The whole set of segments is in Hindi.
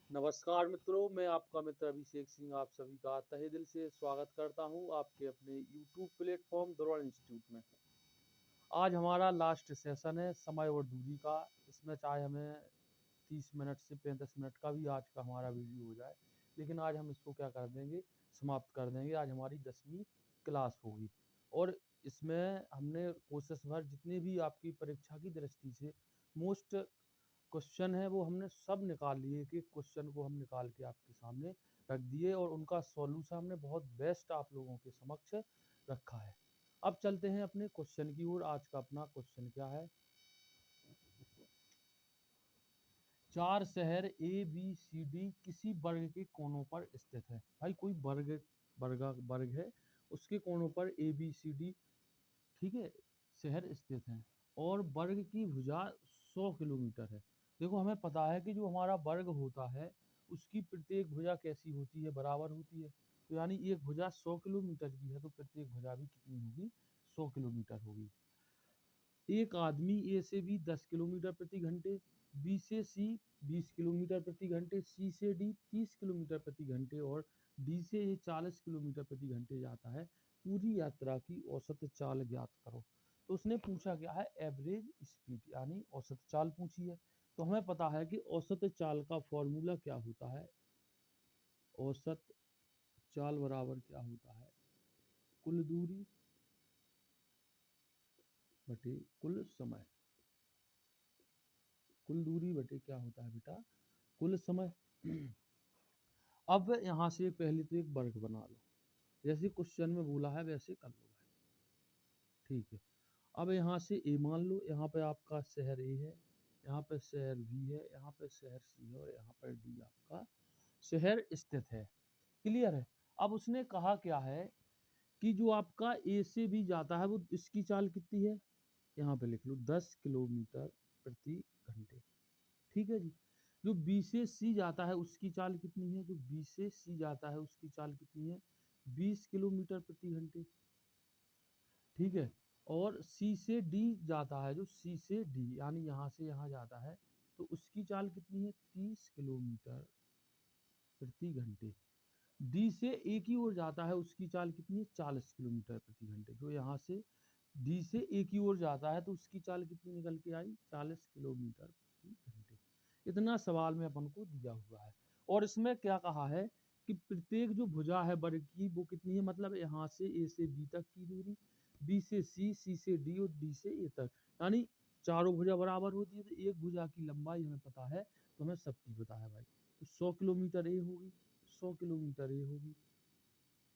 नमस्कार मित्रों, मैं आपका मित्र अभिषेक सिंह आप सभी का तहे दिल से स्वागत करता हूं आपके अपने YouTube प्लेटफॉर्म द्रवण इंस्टीट्यूट में। आज हमारा लास्ट सेशन है समय और दूरी का। इसमें चाहे हमें 30 मिनट से 35 मिनट का भी आज का हमारा वीडियो हो जाए, लेकिन आज हम इसको क्या कर देंगे, समाप्त कर देंगे। आज हमारी 10वीं क्लास होगी और इसमें हमने कोशिश भर जितने भी आपकी परीक्षा की दृष्टि से मोस्ट क्वेश्चन है वो हमने सब निकाल लिए। कि क्वेश्चन को हम निकाल के आपके सामने रख दिए और उनका सॉल्यूशन हमने बहुत बेस्ट आप लोगों के समक्ष रखा है। अब चलते हैं अपने क्वेश्चन की ओर। आज का अपना क्वेश्चन क्या है? चार शहर ए बी सी डी किसी वर्ग के कोनों पर स्थित है। भाई कोई वर्ग है, उसके कोनों पर ए बी सी डी, ठीक है, शहर स्थित हैं और वर्ग की भुजा 100 किलोमीटर है। देखो हमें पता है कि जो हमारा वर्ग होता है उसकी प्रत्येक भुजा कैसी होती है, बराबर होती है। तो यानी एक भुजा 100 किलोमीटर की है तो प्रत्येक भुजा भी कितनी होगी, 100 किलोमीटर होगी। एक आदमी ए से बी 10 किलोमीटर प्रति घंटे, बी से सी 20 किलोमीटर प्रति घंटे, सी से डी 30 किलोमीटर प्रति घंटे और डी से ए 40 किलोमीटर प्रति घंटे जाता है। पूरी यात्रा की औसत चाल ज्ञात करो। तो उसने पूछा क्या है, एवरेज स्पीड यानी औसत चाल पूछी है। तो हमें पता है कि औसत चाल का फॉर्मूला क्या होता है। औसत चाल बराबर क्या होता है, कुल दूरी बटे कुल समय। कुल दूरी बटे क्या होता है बेटा, कुल समय। अब यहाँ से पहले तो एक वर्ग बना लो, जैसे क्वेश्चन में बोला है वैसे कर लो भाई, ठीक है। अब यहाँ से ए मान लो, यहाँ पे आपका शहर ए है, यहाँ पे शहर बी है, यहाँ पे शहर सी है और यहाँ पर डी आपका शहर स्थित है। क्लियर है। अब उसने कहा क्या है कि जो आपका ए से बी जाता है वो इसकी चाल कितनी है, यहाँ पे लिख लो 10 किलोमीटर प्रति घंटे, ठीक है जी। जो बी से सी जाता है उसकी चाल कितनी है, जो बी से सी जाता है उसकी चाल कितनी है, 20 किलोमीटर प्रति घंटे, ठीक है। और सी से डी जाता है, जो सी से डी यानी यहाँ से यहाँ जाता है तो उसकी चाल कितनी है, 30 किलोमीटर प्रति घंटे। डी से ए की ओर जाता है उसकी चाल कितनी है, 40 किलोमीटर प्रति घंटे। जो यहाँ से डी से ए की ओर जाता है तो उसकी चाल कितनी निकल के आई, 40 किलोमीटर प्रति घंटे। इतना सवाल में अपन को दिया हुआ है। और इसमें क्या कहा है कि प्रत्येक जो भुजा है वर्ग की वो कितनी है, मतलब यहाँ से ए से बी तक की दूरी, बी से सी से डी और डी से ए तक, यानी चारों भुजा बराबर होती है तो एक भुजा की लंबाई हमें पता है, तो हमें सबकी पता है भाई। तो 100 किलोमीटर ए होगी, 100 किलोमीटर ए होगी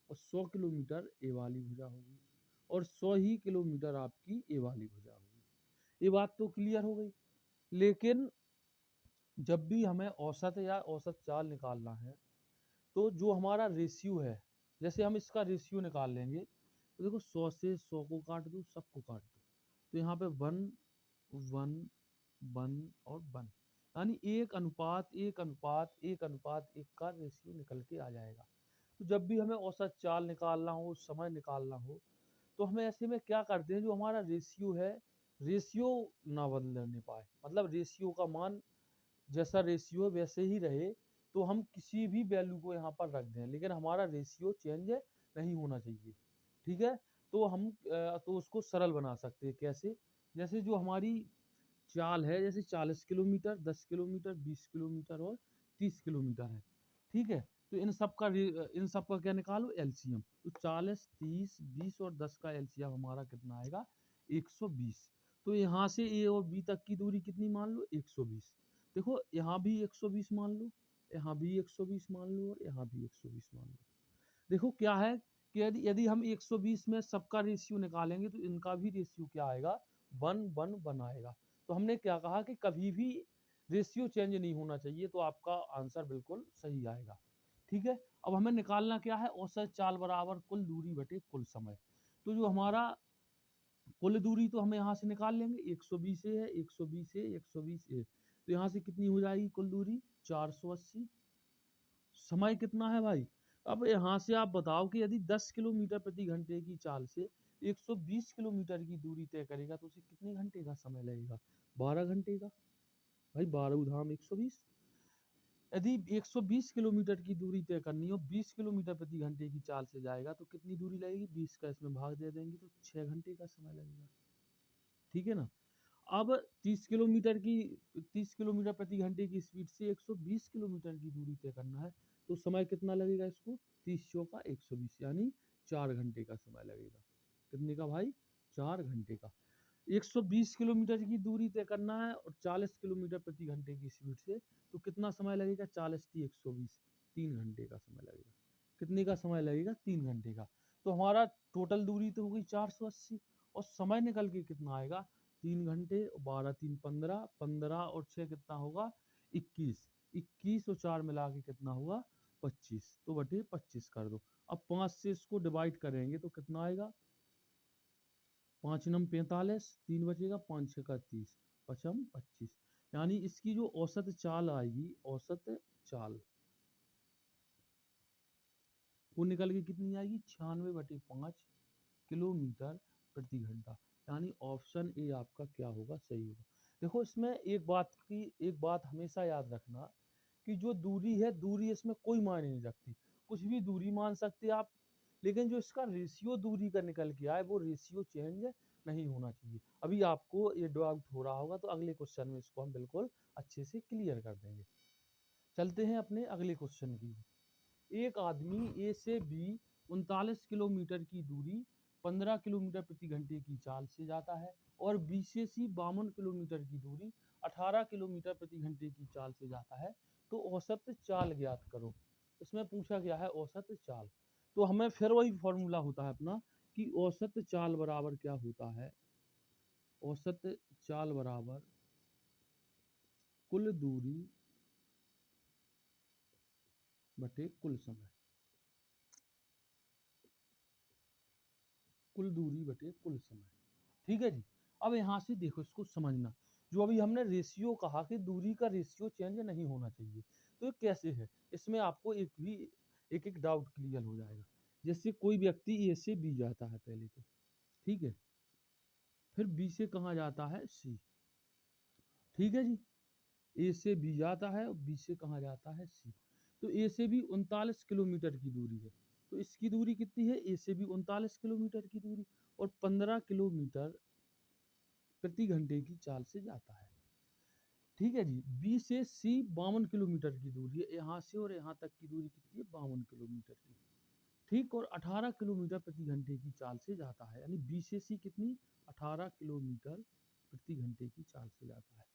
और 100 किलोमीटर ए वाली भुजा होगी और 100 ही किलोमीटर आपकी ए वाली भुजा होगी। ये बात तो क्लियर हो गई। लेकिन जब भी हमें औसत या औसत चाल निकालना है तो जो हमारा रेशियो है, जैसे हम इसका रेशियो निकाल लेंगे तो देखो 100 से 100 को काट दो, सबको काट दो, तो यहाँ पे 1 1 1 और 1, यानी एक अनुपात एक का रेशियो निकल के आ जाएगा। तो जब भी हमें औसत चाल निकालना हो, समय निकालना हो, तो हमें ऐसे में क्या करते हैं, जो हमारा रेशियो है, रेशियो ना बदलने पाए, मतलब रेशियो का मान जैसा रेशियो वैसे ही रहे, तो हम किसी भी वैल्यू को यहाँ पर रख दें, लेकिन हमारा रेशियो चेंज नहीं होना चाहिए, ठीक है। तो हम तो उसको सरल बना सकते हैं कैसे, जैसे जो हमारी चाल है, जैसे 40 किलोमीटर, 10 किलोमीटर, 20 किलोमीटर और 30 किलोमीटर है, ठीक है। तो इन सब का क्या निकालो, एलसीएम। तो 40 30 20 और 10 का एलसीएम हमारा कितना आएगा, 120। तो यहाँ से ए और बी तक की दूरी कितनी मान लो, 120। देखो यहाँ भी 120 मान लो, यहाँ भी 120 मान लो और यहाँ भी 120 मान लो। देखो क्या है कि यदि यदि हम 120 में सबका रेशियो निकालेंगे तो इनका भी रेशियो क्या आएगा, 1 1 1 आएगा। तो हमने क्या कहा कि कभी भी रेशियो चेंज नहीं होना चाहिए, तो आपका आंसर बिल्कुल सही आएगा, ठीक है। अब हमें निकालना क्या है, औसत चाल बराबर कुल दूरी बटे कुल समय। तो जो हमारा कुल दूरी तो हम यहाँ से निकाल लेंगे, 120 है, 120 है, 120 है, तो यहाँ से कितनी हो जाएगी कुल दूरी, 480। समय कितना है भाई, अब यहाँ से आप बताओ कि यदि 10 किलोमीटर प्रति घंटे की चाल से 120 किलोमीटर की दूरी तय करेगा तो उसे कितने घंटे का समय लगेगा, 12 घंटे का। भाई 12 धाम 120, यदि 120 किलोमीटर की दूरी तय करनी हो, 20 किलोमीटर प्रति घंटे की चाल से जाएगा तो कितनी दूरी लगेगी, 20 का इसमें भाग दे देंगे तो 6 घंटे का समय लगेगा। ठीक है ना। अब 30 किलोमीटर प्रति घंटे की स्पीड से 120 किलोमीटर की दूरी तय करना है तो समय कितना लगेगा इसको, 30 चौका 120 यानी 4 घंटे का समय लगेगा। कितने का भाई, 4 घंटे का। 120 किलोमीटर की दूरी तय करना है और 40 किलोमीटर प्रति घंटे की स्पीड से, तो कितना समय लगेगा, 40 × 120, 3 घंटे का समय लगेगा। कितने का समय लगेगा, 3 घंटे का। तो हमारा टोटल दूरी तो हो गई 480 और समय निकल के कितना आएगा, 3 घंटे 12 3 15, 15 और 6 कितना होगा, 21, 21 और 4 मिला के कितना होगा, 25, तो बटे 25 कर दो। अब 5 से इसको डिवाइड करेंगे तो कितना आएगा, 5 9 45, 3 बचेगा, 5 6 का 30, 5 25, यानी इसकी जो औसत चाल आएगी, औसत चाल वो निकल के कितनी आएगी, 96/5 किलोमीटर प्रति घंटा। यानी ऑप्शन ए आपका क्या होगा, सही होगा। देखो इसमें एक बात हमेशा याद रखना कि जो दूरी है, दूरी इसमें कोई मायने नहीं रखती, कुछ भी दूरी मान सकते आप, लेकिन जो इसका रेशियो दूरी का निकल के आए वो रेशियो चेंज नहीं होना चाहिए। अभी आपको ये डाउट हो रहा होगा तो अगले क्वेश्चन में इसको हम बिल्कुल अच्छे से क्लियर कर देंगे। चलते हैं अपने अगले क्वेश्चन की। एक आदमी ए से बी 39 किलोमीटर की दूरी 15 किलोमीटर प्रति घंटे की चाल से जाता है और बी से सी 52 किलोमीटर की दूरी 18 किलोमीटर प्रति घंटे की चाल से जाता है, तो औसत चाल ज्ञात करो। इसमें पूछा गया है औसत चाल, तो हमें फिर वही फॉर्मूला होता है अपना कि औसत चाल बराबर क्या होता है, औसत चाल बराबर कुल दूरी बटे कुल समय, कुल दूरी बटे कुल समय। ठीक है जी। अब यहाँ से देखो इसको समझना, जो अभी हमने रेशियो कहा कि दूरी का रेशियो चेंज नहीं होना चाहिए, तो ये कैसे है, इसमें आपको एक एक डाउट क्लियर हो जाएगा। जैसे कोई व्यक्ति ए से बी जाता है पहले तो, ठीक है, फिर बी से कहाँ जाता है, सी। ठीक है जी, ए से बी जाता है और बी से कहाँ जाता है, सी। तो ए से बी 39 किलोमीटर की दूरी है, तो इसकी दूरी कितनी है, ए से बी 39 किलोमीटर की दूरी और 15 किलोमीटर प्रति घंटे की चाल से जाता है। ठीक है जी। बी से सी 52 किलोमीटर की दूरी है, यहाँ से और यहाँ तक की दूरी कितनी है, 52 किलोमीटर की। ठीक, और 18 किलोमीटर प्रति घंटे की चाल से जाता है, यानी बी से सी कितनी, 18 किलोमीटर प्रति घंटे की चाल से जाता है।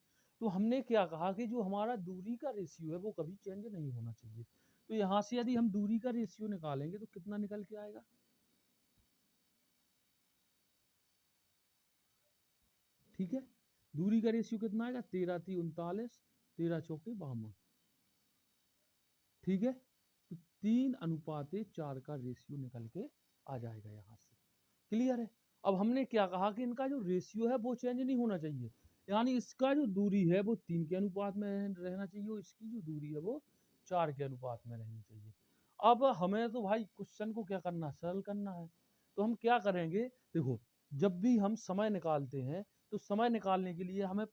तो हमने क्या कहा कि जो हमारा दूरी का रेशियो है वो कभी चेंज नहीं होना चाहिए। तो यहाँ से यदि हम दूरी का रेशियो निकालेंगे तो कितना निकल के आएगा, ठीक है, दूरी का रेशियो कितना आएगा, 13 3 39, 13 चौके 52। ठीक है, तो 3:4 का रेशियो निकल के आ जाएगा यहाँ से। क्लियर है। अब हमने क्या कहा कि इनका जो रेशियो है वो चेंज नहीं होना चाहिए, यानी इसका जो दूरी है वो 3 के अनुपात में रहना चाहिए और इसकी जो दूरी है वो 4 के अनुपात में रहनी चाहिए। अब हमें तो भाई क्वेश्चन को क्या करना है, सरल करना है। तो हम क्या करेंगे, देखो जब भी हम समय निकालते हैं तो समय निकालने के लिए हमें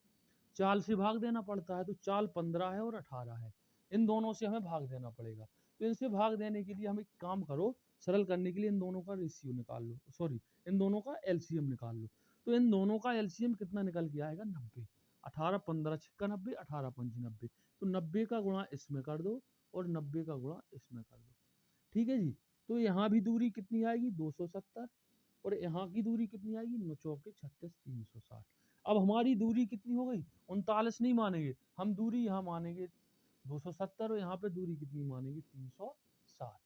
चाल से भाग देना पड़ता है, तो चाल 15 है और 18 है, इन दोनों से हमें भाग देना पड़ेगा। तो इनसे भाग देने के लिए हम एक काम करो, सरल करने के लिए इन दोनों का रेशियो निकाल लो, सॉरी इन दोनों का एलसीएम निकाल लो। तो इन दोनों का एलसीएम कितना निकल के आएगा, 90। 18 15 6 90, 18 5 90, तो 90 का गुणा इसमें कर दो और 90 का गुणा इसमें कर दो। ठीक है जी। तो यहाँ भी दूरी कितनी आएगी, 270, और यहाँ की दूरी कितनी आएगी, 9 चौके 36, 360। अब हमारी दूरी कितनी हो गई, 39 नहीं मानेंगे हम, दूरी यहाँ मानेंगे 270 और यहाँ पे दूरी कितनी मानेंगे, 360।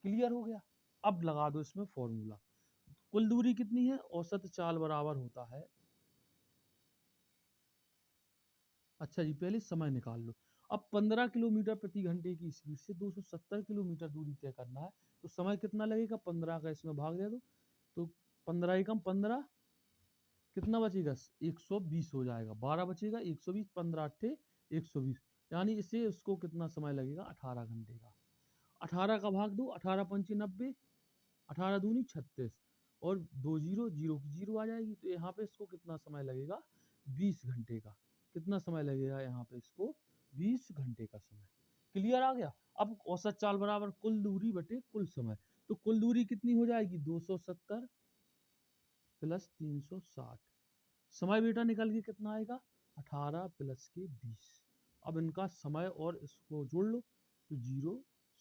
क्लियर हो गया। अब लगा दो इसमें फॉर्मूला, कुल दूरी कितनी है, औसत चाल बराबर होता है, अच्छा जी पहले समय निकाल लो। अब 15 किलोमीटर प्रति घंटे की स्पीड से 270 किलोमीटर दूरी तय करना है, तो समय कितना लगेगा, 15 का इसमें भाग दे दो, तो 15 एकम 15, कितना बचेगा, 120 हो जाएगा, 12 बचेगा, 120, 15 अट्ठे 120, यानी इसे उसको कितना समय लगेगा, 18 घंटे का। 18 का भाग दो, 18 पंचे 90, 18 दूनी 36 और 2 जीरो, जीरो की जीरो आ जाएगी, तो यहाँ पे इसको कितना समय लगेगा, 20 घंटे का। कितना समय लगेगा यहाँ पे इसको, 20 घंटे का समय। क्लियर आ गया। अब औसत चाल बराबर कुल दूरी बटे कुल समय, तो कुल दूरी कितनी हो जाएगी 270 प्लस 360, समय बेटा निकल के कितना आएगा 18 प्लस के 20। अब इनका समय और इसको जोड़ लो तो 0,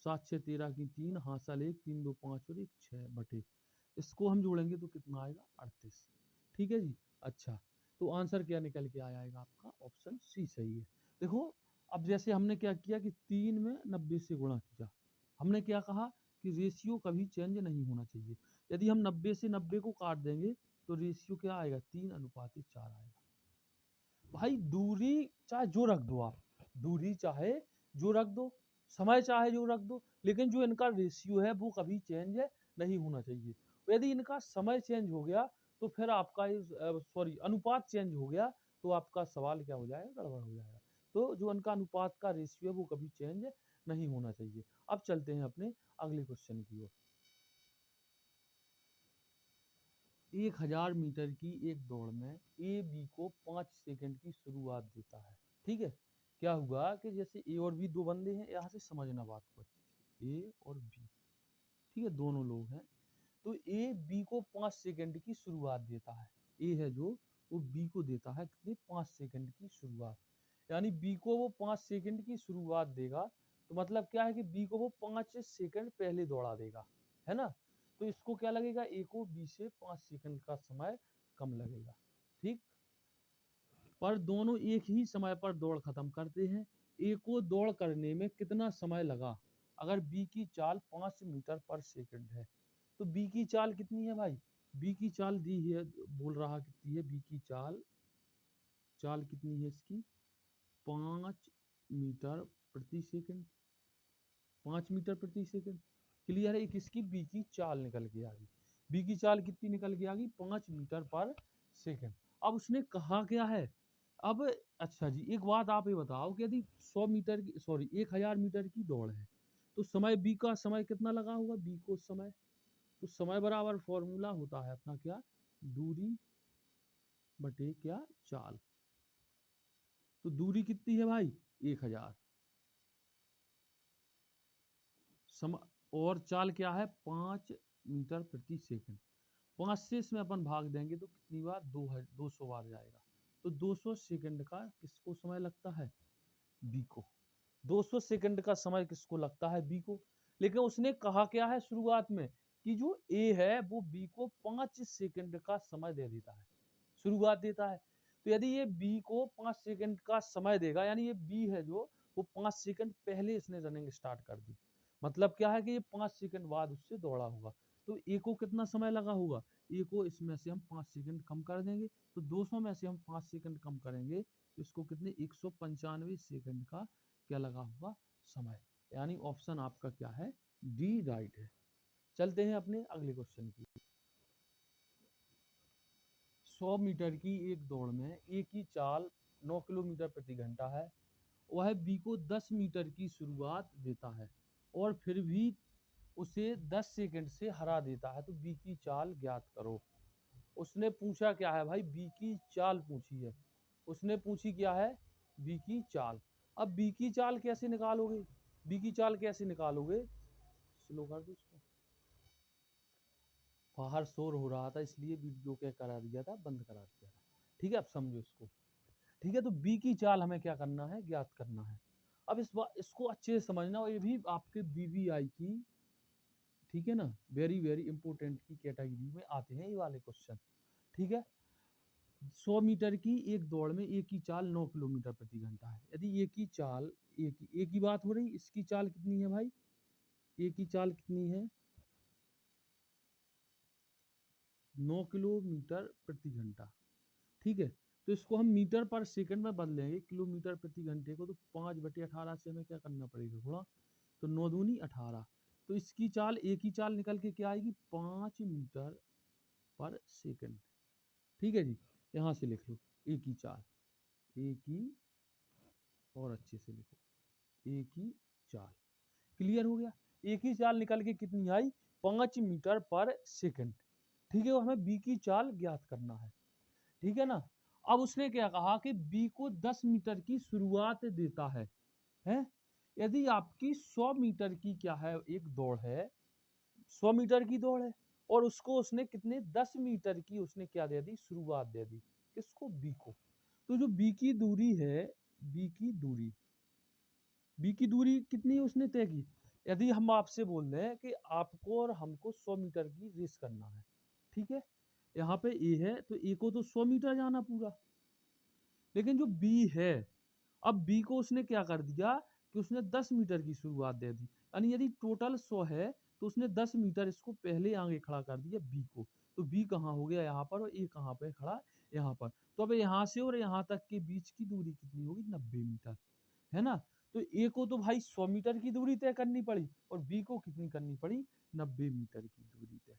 7 6 13 की 3, हासिल 1, 3 2 5 और 1 6 बटे, इसको हम जोड़ेंगे तो कितना आएगा 38। ठीक है जी। अच्छा, तो आंसर क्या निकल के आएगा आपका ऑप्शन सी सही है। देखो अब जैसे हमने क्या किया कि 3 में 90 से गुणा किया, हमने क्या कहा कि रेशियो कभी चेंज नहीं होना चाहिए। यदि हम 90 से 90 को काट देंगे तो रेशियो क्या आएगा 3:4 आएगा। भाई दूरी चाहे जो रख दो आप, दूरी चाहे जो रख दो, समय चाहे जो रख दो, लेकिन जो इनका रेशियो है वो कभी चेंज नहीं होना चाहिए। यदि इनका समय चेंज हो गया तो फिर आपका सॉरी अनुपात चेंज हो गया तो आपका सवाल क्या हो जाएगा गड़बड़ हो जाएगा। तो जो इनका अनुपात का रेशियो है वो कभी चेंज नहीं होना चाहिए। अब चलते हैं अपने अगले क्वेश्चन की ओर। 1000 मीटर की एक दौड़ में ए बी को 5 सेकंड की शुरुआत देता है। ठीक है, क्या हुआ कि जैसे ए और बी दो बंदे हैं, यहाँ से समझना बात को, ए और बी, ठीक है दोनों लोग हैं। तो ए बी को 5 सेकंड की शुरुआत देता है। ए है जो वो बी को देता है कितनी 5 सेकंड की शुरुआत, यानी बी को वो 5 सेकंड की शुरुआत देगा। तो मतलब क्या है कि बी को वो 5 सेकंड पहले दौड़ा देगा, है ना। तो इसको क्या लगेगा, ए को बी से 5 सेकंड का समय कम लगेगा। ठीक, पर दोनों एक ही समय पर दौड़ खत्म करते हैं। ए को दौड़ करने में कितना समय लगा, अगर बी की चाल 5 मीटर पर सेकंड है तो बी की चाल कितनी है भाई, बी की चाल दी है, बोल रहा कितनी है बी की चाल, चाल कितनी है इसकी 5 मीटर प्रति सेकंड, 5 मीटर प्रति सेकंड। क्लियर है, एक इसकी बी की चाल निकल के आ गई, बी की चाल कितनी निकल के आ गई 5 मीटर पर सेकंड। अब उसने कहा क्या है, अब अच्छा जी एक बात आप ये बताओ कि यदि 100 मीटर की सॉरी 1000 मीटर की दौड़ है तो समय बी का समय कितना लगा होगा, बी को समय, तो समय बराबर फॉर्मूला होता है अपना क्या, दूरी बटे क्या चाल। तो दूरी कितनी है भाई 1000, समय और चाल क्या है 5 मीटर प्रति सेकंड। 5 से इसमें अपन भाग देंगे तो कितनी बार 200 बार जाएगा। तो 200 सेकंड का किसको समय लगता है, बी को। 200 सेकंड का समय किसको लगता है, बी को। लेकिन उसने कहा क्या है शुरुआत में कि जो ए है वो बी को 5 सेकंड का समय दे देता है, शुरुआत देता है। तो यदि ये बी को 5 सेकंड का समय देगा, यानी ये बी है जो वो 5 सेकंड पहले इसने रनिंग स्टार्ट कर दी, मतलब क्या है कि ये 5 सेकंड बाद उससे दौड़ा होगा। तो ए को कितना समय लगा होगा, ए को इसमें से हम 5 सेकंड कम कर देंगे, तो 200 में से हम 5 सेकंड कम करेंगे तो इसको कितने 195 सेकंड का क्या लगा होगा समय, यानी ऑप्शन आपका क्या है डी राइट है। चलते हैं अपने अगले क्वेश्चन की। 100 मीटर की एक दौड़ में ए की चाल 9 किलोमीटर प्रति घंटा है, वह बी को 10 मीटर की शुरुआत देता है और फिर भी उसे 10 सेकंड से हरा देता है, तो बी की चाल ज्ञात करो। उसने पूछा क्या है भाई, बी की चाल पूछी है, उसने पूछी क्या है बी की चाल। अब बी की चाल कैसे निकालोगे, बी की चाल कैसे निकालोगे, स्लो कर दो इसको, बाहर शोर हो रहा था इसलिए वीडियो क्या करा दिया था, बंद करा दिया था। ठीक है, अब समझो इसको। ठीक है, तो बी की चाल हमें क्या करना है, ज्ञात करना है। अब इसको अच्छे से समझना, और ये भी आपके बीबीआई की, ठीक है ना, वेरी वेरी इंपॉर्टेंट की कैटेगरी में आते हैं ये वाले क्वेश्चन। ठीक है, 100 मीटर की एक दौड़ में ए की चाल 9 किलोमीटर प्रति घंटा है। यदि ए की चाल, ए की बात हो रही, इसकी चाल कितनी है भाई, ए की चाल कितनी है 9 किलोमीटर प्रति घंटा। ठीक है, तो इसको हम मीटर पर सेकंड में बदलेंगे, किलोमीटर प्रति घंटे को, तो 5/18 से हमें क्या करना पड़ेगा गुणा, तो 9 दूनी 18। तो इसकी चाल, ए की चाल निकल के क्या आएगी 5 मीटर पर सेकंड। ठीक है जी, यहाँ से लिख लो ए की चाल, ए की, और अच्छे से लिखो ए की चाल। क्लियर हो गया, ए की चाल निकल के कितनी आई 5 मीटर पर सेकंड। ठीक है, हमें बी की चाल ज्ञात करना है। ठीक है ना। अब उसने क्या कहा कि बी को 10 मीटर की शुरुआत देता है, हैं? यदि आपकी 100 मीटर की क्या है, एक दौड़ है, 100 मीटर की दौड़ है, और उसको उसने कितने 10 मीटर की उसने क्या दे दी, शुरुआत दे दी, किसको, बी को। तो जो बी की दूरी है, बी की दूरी, बी की दूरी कितनी उसने तय की। यदि हम आपसे बोल रहे हैं कि आपको और हमको 100 मीटर की रेस करना है, ठीक है, यहाँ पे ए है तो ए को तो 100 मीटर जाना पूरा, लेकिन जो बी है, अब बी को उसने क्या कर दिया कि उसने 10 मीटर की शुरुआत दे दी, यानी यदि टोटल 100 है तो उसने 10 मीटर इसको पहले आगे खड़ा कर दिया बी को, तो बी कहाँ हो गया यहाँ पर, और ए कहाँ पे खड़ा, यहाँ पर। तो अब यहाँ से और यहाँ तक के बीच की दूरी कितनी होगी, 90 मीटर, है ना। तो ए को तो भाई 100 मीटर की दूरी तय करनी पड़ी, और बी को कितनी करनी पड़ी, 90 मीटर की दूरी तय।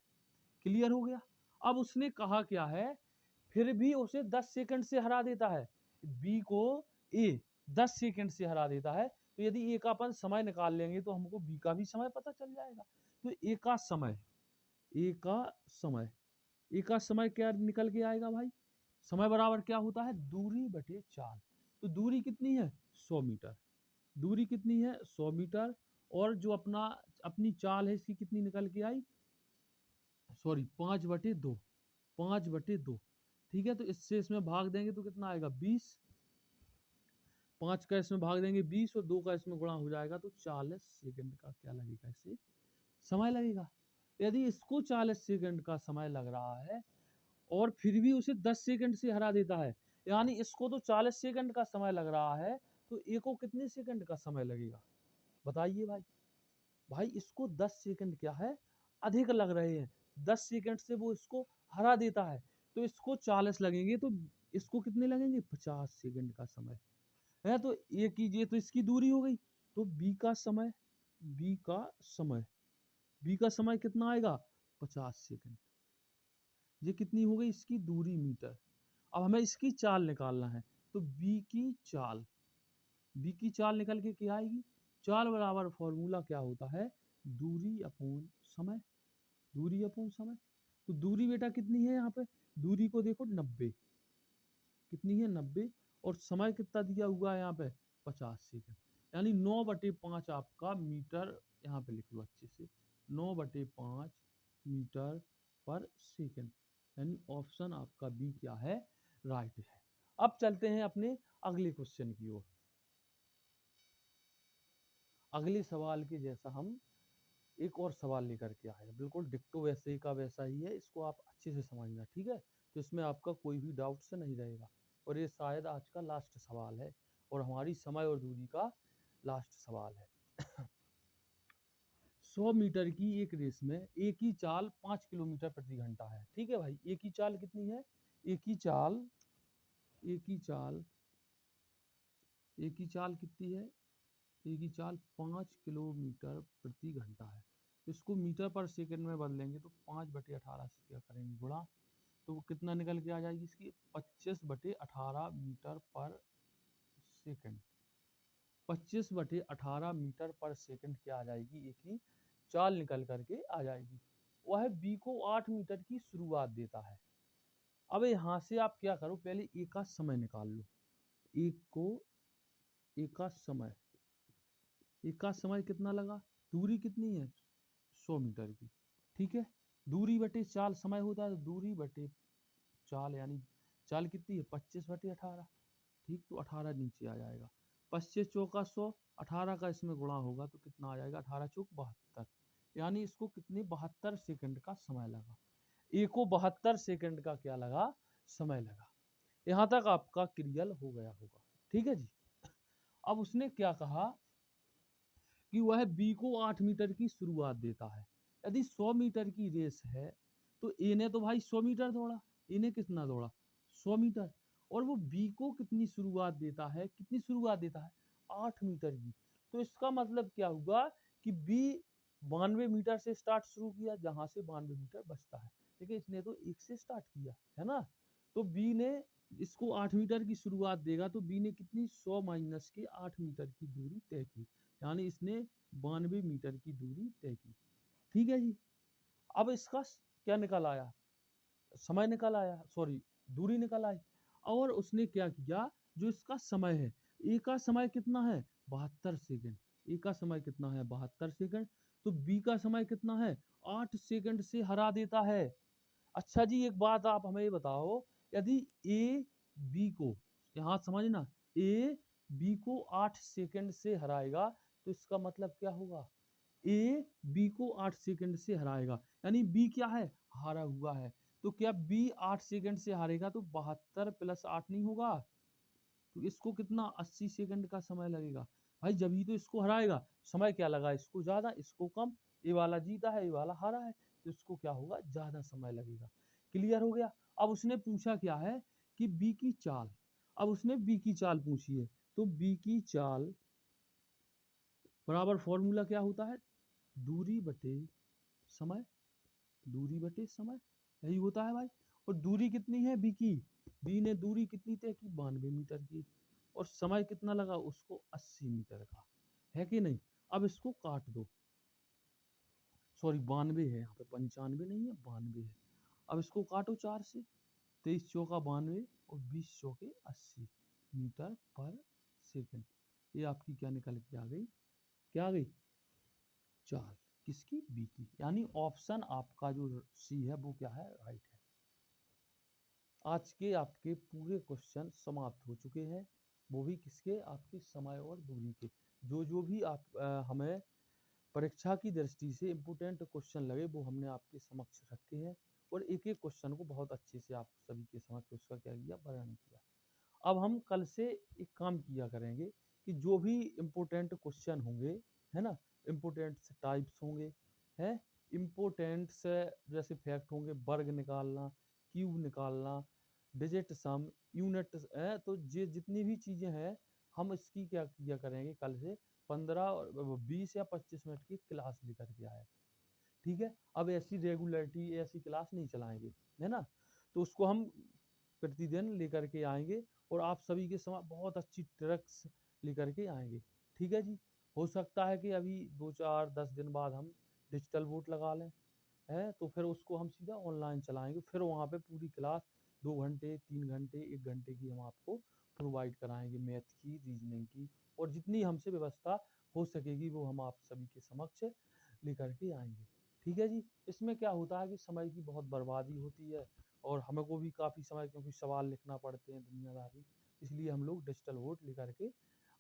क्लियर हो गया। अब उसने कहा क्या है, फिर भी उसे 10 सेकंड से हरा देता है, बी को ए 10 सेकंड से हरा देता है, तो यदि ए का अपन समय निकाल लेंगे तो हमको बी का भी समय पता चल जाएगा। तो ए का समय, ए का समय, ए का समय क्या निकल के आएगा भाई, समय बराबर क्या होता है, दूरी बटे चाल। तो दूरी कितनी है, 100 मीटर, दूरी कितनी है, 100 मीटर, और जो अपनी चाल है इसकी कितनी निकल के आई, सॉरी 5/2, 5/2, ठीक है। तो इससे इसमें भाग देंगे तो कितना आएगा, 20, 5 का इसमें भाग देंगे 20, और 2 का इसमें गुणा हो जाएगा, तो 40 सेकंड का क्या लगेगा, इससे समय लगेगा। यदि इसको 40 सेकंड का समय लग रहा है, और फिर भी उसे 10 सेकंड से हरा देता है, यानी इसको तो 40 सेकंड का समय लग रहा है, तो ए को कितने सेकंड का समय लगेगा, बताइए भाई। भाई इसको 10 सेकंड क्या है, अधिक लग रहे हैं, 10 सेकंड से वो इसको हरा देता है, तो इसको 40 लगेंगे, तो इसको कितने लगेंगे, 50 सेकंड का समय है। तो ये कीजिए, तो इसकी दूरी हो गई, तो बी का समय, बी का समय, बी का समय कितना आएगा, 50 सेकंड। ये कितनी हो गई, इसकी दूरी मीटर। अब हमें इसकी चाल निकालना है, तो बी की चाल, बी की चाल निकल के क्या आएगी, चाल बराबर फॉर्मूला क्या होता है, दूरी अपॉन समय, दूरी अपॉन समय। तो दूरी बेटा कितनी है, यहाँ पे दूरी को देखो 90, कितनी है 90, और समय कितना दिया हुआ है यहाँ पे, 50 सेकंड, यानी 9/5 आपका मीटर, यहाँ पे लिख लो अच्छे से, 9/5 मीटर पर सेकंड, यानी ऑप्शन आपका बी क्या है, राइट है। अब चलते हैं अपने अगले क्वेश्चन की ओर। अगले सवाल के जैसा हम एक और सवाल लेकर के आए हैं, बिल्कुल डिक्टो वैसे ही का वैसा ही है, इसको आप अच्छे से समझना, ठीक है। तो इसमें आपका कोई भी डाउट से नहीं रहेगा, और ये शायद आज का लास्ट सवाल है, और हमारी समय और दूरी का लास्ट सवाल है। 100 मीटर की एक रेस में एक ही चाल 5 किलोमीटर प्रति घंटा है, ठीक है भाई। एक ही चाल कितनी है, एक ही चाल, एक ही चाल, एक ही चाल कितनी है, एक ही चाल 5 किलोमीटर प्रति घंटा है। तो इसको मीटर पर सेकंड में बदलेंगे तो 5/18 से क्या करेंगे, गुणा, तो वो कितना निकल के आ जाएगी इसकी, 25/18 मीटर पर सेकंड, 25/18 मीटर पर सेकंड क्या आ जाएगी, एक ही चाल निकल करके आ जाएगी। वह बी को 8 मीटर की शुरुआत देता है। अब यहाँ से आप क्या करो, पहले ए का समय निकाल लो, एक को, ए का समय, ए का समय कितना लगा, दूरी कितनी है 100 मीटर की, ठीक है। दूरी बटे चाल समय होता है, तो दूरी बटे चाल, यानी चाल कितनी है 25/18, ठीक। तो 18 नीचे आ जाएगा, 25 चौका 100, 18 का इसमें गुणा होगा तो कितना आ जाएगा, 18 चौक 72, यानी इसको कितने 72 सेकंड का समय लगा, ए को 72 सेकंड का क्या लगा, समय लगा। यहाँ तक आपका क्लियर हो गया होगा, ठीक है जी। अब उसने क्या कहा कि वह बी को 8 मीटर की शुरुआत देता है। यदि 100 मीटर की रेस है, तो ए ने तो भाई 100 मीटर दौड़ा, ए ने कितना दौड़ा 100 मीटर, और वो बी को कितनी शुरुआत देता है, कितनी शुरुआत देता है 8 मीटर की। तो इसका मतलब क्या हुआ कि बी 92 मीटर से स्टार्ट शुरू किया, जहां से 92 मीटर बचता है, लेकिन इसने तो 1 से स्टार्ट किया है ना। तो बी ने इसको 8 मीटर की शुरुआत देगा, तो बी ने कितनी 100 माइनस के 8 मीटर की दूरी तय की, यानी इसने 92 मीटर की दूरी तय की, ठीक है जी। अब इसका क्या निकल आया, समय निकल आया, सॉरी दूरी निकल आई। और उसने क्या किया, जो इसका समय है, ए का समय कितना है 72 सेकंड, ए का समय कितना है 72 सेकंड, तो बी का समय कितना है 8 सेकंड से हरा देता है। अच्छा जी एक बात आप हमें ये बताओ, यदि ए बी को, यहाँ समझना, ए बी को 8 सेकंड से हराएगा तो इसका मतलब क्या होगा, ए बी को 8 सेकंड से हराएगा, यानी बी क्या है, हारा हुआ है। तो क्या बी 8 सेकंड से हारेगा तो 72 + 8 नहीं होगा, तो इसको कितना 80 सेकंड का समय लगेगा। भाई जब ही तो इसको हराएगा, समय क्या लगा, इसको ज्यादा इसको कम, ये वाला जीता है ये वाला हारा है, तो इसको क्या होगा, ज्यादा समय लगेगा। क्लियर हो गया। अब उसने पूछा क्या है कि बी की चाल, अब उसने बी की चाल पूछी है, तो बी की चाल बराबर फॉर्मूला क्या होता है, दूरी बटे समय, दूरी बटे समय, यही होता है भाई। और दूरी कितनी है बी की, बी ने दूरी कितनी तय की 92 मीटर की, और समय कितना लगा उसको 80 मीटर का, है कि नहीं। अब इसको काट दो, सॉरी 92 है यहाँ पे, 95 नहीं है 92 है। अब इसको काटो 4 से, 23 चौका 92 और 20 चौके 80 मीटर पर सेकंड। ये आपकी क्या निकल के आ गई, क्या आ गई, चाल किसकी, बी की, यानी ऑप्शन आपका जो सी है वो क्या है, राइट है। आज के आपके पूरे क्वेश्चन समाप्त हो चुके हैं, वो भी किसके, आपके समय और दूरी के। जो भी आप हमें परीक्षा की दृष्टि से इम्पोर्टेंट क्वेश्चन लगे वो हमने आपके समक्ष रखे हैं, और एक एक क्वेश्चन को बहुत अच्छे से आप सभी के समक्ष उसका क्या किया, वर्णन किया। अब हम कल से एक काम किया करेंगे कि जो भी इम्पोर्टेंट क्वेश्चन होंगे, है ना, इम्पोर्टेंट टाइप्स होंगे, हैं इम्पोर्टेंट से जैसे फैक्ट होंगे, वर्ग निकालना, क्यूब निकालना, डिजिट सम, यूनिट है, तो ये जितनी भी चीज़ें हैं हम इसकी क्या किया करेंगे कल से 15 और 20 या 25 मिनट की क्लास लेकर के आए। ठीक है, अब ऐसी रेगुलरिटी ऐसी क्लास नहीं चलाएंगे, है ना, तो उसको हम प्रतिदिन लेकर के आएंगे, और आप सभी के समय बहुत अच्छी ट्रिक्स लेकर के आएंगे। ठीक है जी, हो सकता है कि अभी 2 4 10 दिन बाद हम डिजिटल बोर्ड लगा लें, है तो फिर उसको हम सीधा ऑनलाइन चलाएंगे, फिर वहाँ पे पूरी क्लास 2 घंटे 3 घंटे 1 घंटे की हम आपको प्रोवाइड कराएंगे, मैथ की, रीजनिंग की, और जितनी हमसे व्यवस्था हो सकेगी वो हम आप सभी के समक्ष लेकर के आएंगे। ठीक है जी, इसमें क्या होता है कि समय की बहुत बर्बादी होती है, और हमें को भी काफ़ी समय, क्योंकि सवाल लिखना पड़ते हैं दुनियादारी, इसलिए हम लोग डिजिटल बोर्ड लेकर के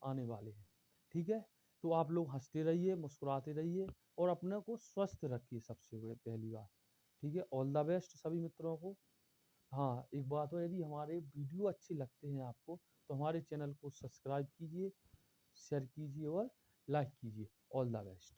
आने वाले हैं। ठीक है, तो आप लोग हंसते रहिए, मुस्कुराते रहिए, और अपने को स्वस्थ रखिए सबसे पहली बात। ठीक है, ऑल द बेस्ट सभी मित्रों को। हाँ एक बात हो, यदि हमारे वीडियो अच्छे लगते हैं आपको तो हमारे चैनल को सब्सक्राइब कीजिए, शेयर कीजिए और लाइक कीजिए। All the best.